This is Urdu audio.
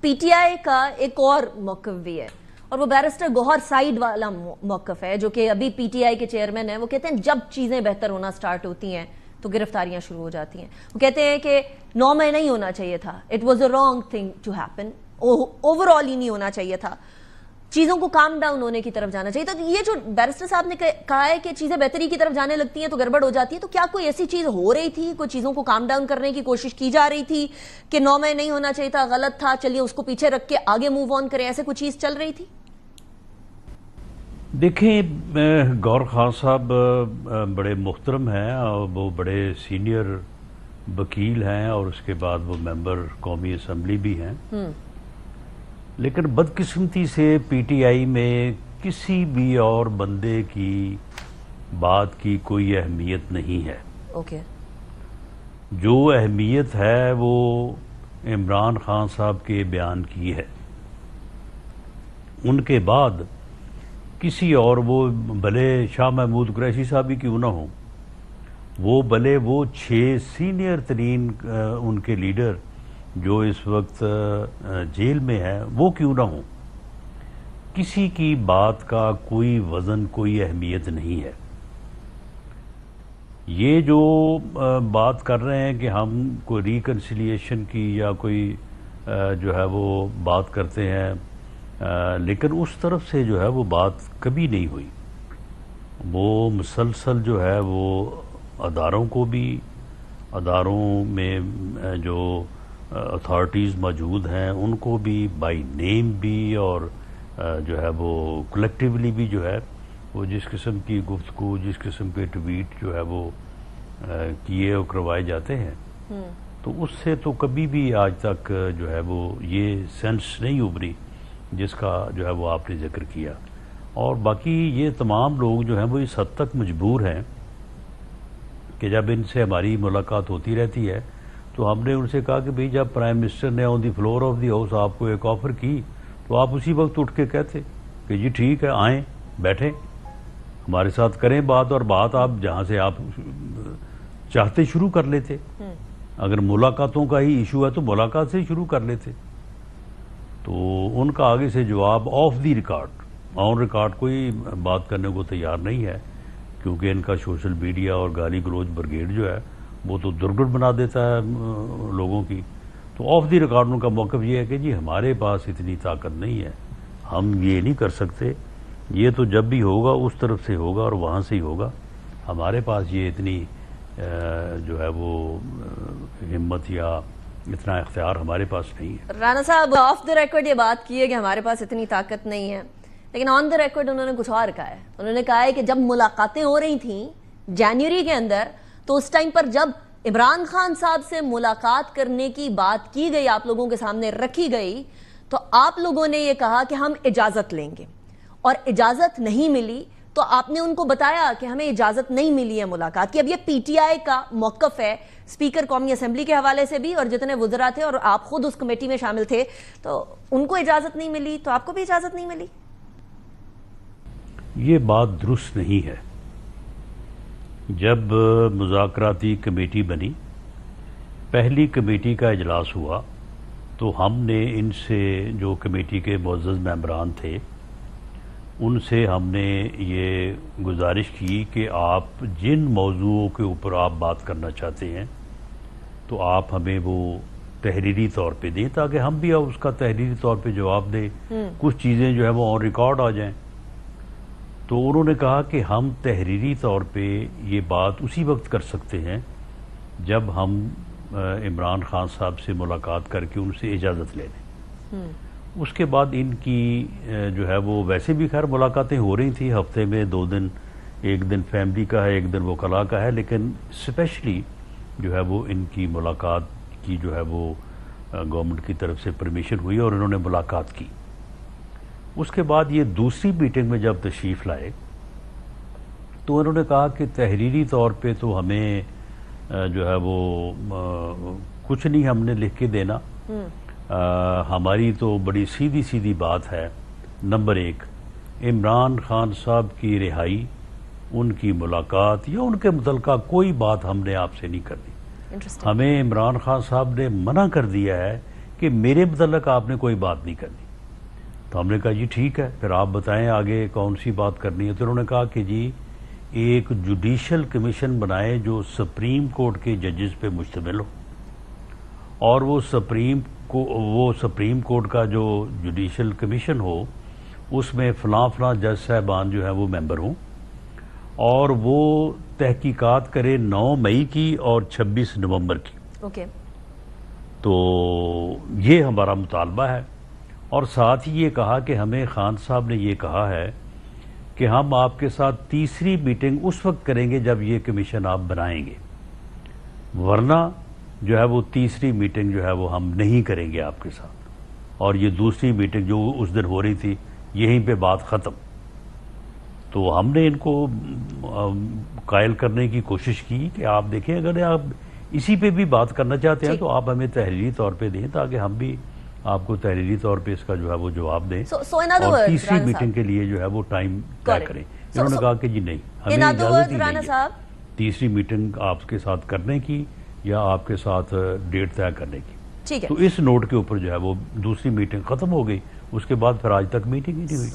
پی ٹی آئی کا ایک اور موقف بھی ہے اور وہ بیرسٹر گوہر سعید والا موقف ہے جو کہ ابھی پی ٹی آئی کے چیئرمین ہیں. وہ کہتے ہیں جب چیزیں بہتر ہونا سٹارٹ ہوتی ہیں تو گرفتاریاں شروع ہو جاتی ہیں. وہ کہتے ہیں کہ 9 مئی نہیں ہونا چاہیے تھا, it was a wrong thing to happen, overall ہی نہیں ہونا چاہیے تھا, چیزوں کو کام ڈاؤن ہونے کی طرف جانا چاہیے. تو یہ جو بیرسٹر صاحب نے کہا ہے کہ چیزیں بہتری کی طرف جانے لگتی ہیں تو گڑبڑ ہو جاتی ہے, تو کیا کوئی ایسی چیز ہو رہی تھی, کوئی چیزوں کو کام ڈاؤن کرنے کی کوشش کی جا رہی تھی کہ 9 مئی نہیں ہونا چاہیے تھا, غلط تھا, چلیے اس کو پیچھے رکھ کے آگے موو آن کریں, ایسے کوئی چیز چل رہی تھی؟ دیکھیں, گوہر خان صاحب بڑے محترم ہیں اور وہ بڑے سینئر وکیل ہیں اور اس کے بعد وہ ممبر قومی اسمبلی بھی ہیں, لیکن بدقسمتی سے پی ٹی آئی میں کسی بھی اور بندے کی بات کی کوئی اہمیت نہیں ہے. اوکے. جو اہمیت ہے وہ عمران خان صاحب کے بیان کی ہے. ان کے بعد کسی اور, وہ بھلے شاہ محمود قریشی صاحب ہی کیوں نہ ہوں, وہ بھلے وہ 6 سینئر ترین ان کے لیڈر جو اس وقت جیل میں ہیں وہ کیوں نہ ہوں, کسی کی بات کا کوئی وزن, کوئی اہمیت نہیں ہے. یہ جو بات کر رہے ہیں کہ ہم کوئی ریکنسیلیشن کی یا کوئی جو ہے وہ بات کرتے ہیں, لیکن اس طرف سے جو ہے وہ بات کبھی نہیں ہوئی. وہ مسلسل جو ہے وہ اداروں کو بھی, اداروں میں جو اتھارٹیز موجود ہیں ان کو بھی بائی نیم بھی اور جو ہے وہ کلیکٹیولی بھی جو ہے وہ جس قسم کی گفتگو, جس قسم کے ٹویٹ جو ہے وہ کیے اور کروائے جاتے ہیں, تو اس سے تو کبھی بھی آج تک جو ہے وہ یہ سینس نہیں ابھری جس کا جو ہے وہ آپ نے ذکر کیا. اور باقی یہ تمام لوگ جو ہیں وہ اس حد تک مجبور ہیں کہ جب ان سے ہماری ملاقات ہوتی رہتی ہے تو ہم نے ان سے کہا کہ بھئی جب پرائم منسٹر نے آن دی فلور آف دی ہاؤس آپ کو ایک آفر کی تو آپ اسی وقت اٹھ کے کہتے کہ جی ٹھیک ہے, آئیں, بیٹھیں, ہمارے ساتھ کریں بات, اور بات آپ جہاں سے آپ چاہتے شروع کر لیتے. اگر ملاقاتوں کا ہی ایشو ہے تو ملاقات سے ہی شروع کر لیتے. تو ان کا آگے سے جواب of the record, on record کوئی بات کرنے کو تیار نہیں ہے, کیونکہ ان کا سوشل میڈیا اور گالی گلوچ بریگیڈ جو ہے وہ تو درگڑ بنا دیتا ہے لوگوں کی. تو آف دی ریکارڈ ان کا موقف یہ ہے کہ جی ہمارے پاس اتنی طاقت نہیں ہے, ہم یہ نہیں کر سکتے, یہ تو جب بھی ہوگا اس طرف سے ہوگا اور وہاں سے ہی ہوگا, ہمارے پاس یہ اتنی جو ہے وہ ہمت یا اتنا اختیار ہمارے پاس نہیں ہے. رانا صاحب آف دی ریکارڈ یہ بات کی ہے کہ ہمارے پاس اتنی طاقت نہیں ہے, لیکن آن دی ریکارڈ انہوں نے کچھ اور کہا ہے. انہوں نے کہا ہے کہ جب ملاقاتیں ہو رہی تھیں جنوری کے اندر تو اس ٹائم پر جب عمران خان صاحب سے ملاقات کرنے کی بات کی گئی, آپ لوگوں کے سامنے رکھی گئی, تو آپ لوگوں نے یہ کہا کہ ہم اجازت لیں گے, اور اجازت نہیں ملی تو آپ نے ان کو بتایا کہ ہمیں اجازت نہیں ملی ہے ملاقات کی. اب یہ پی ٹی آئی کا موقف ہے اسپیکر قومی اسمبلی کے حوالے سے بھی, اور جتنے وزراء تھے اور آپ خود اس کمیٹی میں شامل تھے, تو ان کو اجازت نہیں ملی تو آپ کو بھی اجازت نہیں ملی. یہ بات درست نہیں ہے. جب مذاکراتی کمیٹی بنی, پہلی کمیٹی کا اجلاس ہوا, تو ہم نے ان سے جو کمیٹی کے معزز ممبران تھے ان سے ہم نے یہ گزارش کی کہ آپ جن موضوعوں کے اوپر آپ بات کرنا چاہتے ہیں تو آپ ہمیں وہ تحریری طور پہ دیں تاکہ ہم بھی اس کا تحریری طور پہ جواب دیں, کچھ چیزیں جو ہے وہ آن ریکارڈ آ جائیں. تو انہوں نے کہا کہ ہم تحریری طور پہ یہ بات اسی وقت کر سکتے ہیں جب ہم عمران خان صاحب سے ملاقات کر کے ان سے اجازت لے لیں. اس کے بعد ان کی جو ہے وہ ویسے بھی خیر ملاقاتیں ہو رہی تھیں, ہفتے میں 2 دن, ایک دن فیملی کا ہے, ایک دن وکلاء کا ہے, لیکن اسپیشلی جو ہے وہ ان کی ملاقات کی جو ہے وہ گورنمنٹ کی طرف سے پرمیشن ہوئی اور انہوں نے ملاقات کی. اس کے بعد یہ دوسری میٹنگ میں جب تشریف لائے تو انہوں نے کہا کہ تحریری طور پہ تو ہمیں جو ہے وہ کچھ نہیں ہم نے لکھ کے دینا, ہماری تو بڑی سیدھی سیدھی بات ہے. نمبر 1, عمران خان صاحب کی رہائی, ان کی ملاقات یا ان کے متعلقہ کوئی بات ہم نے آپ سے نہیں کرنی. ہمیں عمران خان صاحب نے منع کر دیا ہے کہ میرے متعلق آپ نے کوئی بات نہیں کرنی. تو ہم نے کہا جی ٹھیک ہے، پھر آپ بتائیں آگے کون سی بات کرنی ہے. تو انہوں نے کہا کہ جی ایک جوڈیشل کمیشن بنائے جو سپریم کورٹ کے ججز پہ مشتمل ہو، اور وہ سپریم کورٹ کا جو جوڈیشل کمیشن ہو اس میں فلاں فلاں جج صاحبان جو ہیں وہ ممبر ہوں، اور وہ تحقیقات کرے 9 مئی کی اور 26 نومبر کی. اوکے. تو یہ ہمارا مطالبہ ہے. اور ساتھ ہی یہ کہا کہ ہمیں خان صاحب نے یہ کہا ہے کہ ہم آپ کے ساتھ تیسری میٹنگ اس وقت کریں گے جب یہ کمیشن آپ بنائیں گے، ورنہ جو ہے وہ تیسری میٹنگ جو ہے وہ ہم نہیں کریں گے آپ کے ساتھ. اور یہ دوسری میٹنگ جو اس دن ہو رہی تھی یہیں پہ بات ختم. تو ہم نے ان کو قائل کرنے کی کوشش کی کہ آپ دیکھیں اگر آپ اسی پہ بھی بات کرنا چاہتے ہیں تو آپ ہمیں تحریری طور پہ دیں تاکہ ہم بھی آپ کو تحریری طور پہ اس کا جو ہے وہ جواب دیں، اور تیسری میٹنگ کے لیے جو ہے وہ ٹائم طے کریں. انہوں نے کہا کہ جی نہیں، ہمیں اجازت ہی نہیں ہے تیسری میٹنگ آپ کے ساتھ کرنے کی یا آپ کے ساتھ ڈیٹ طے کرنے کی. تو اس نوٹ کے اوپر جو ہے وہ دوسری میٹنگ ختم ہو گئی. اس کے بعد پھر آج تک میٹنگ ہی نہیں ہوئی.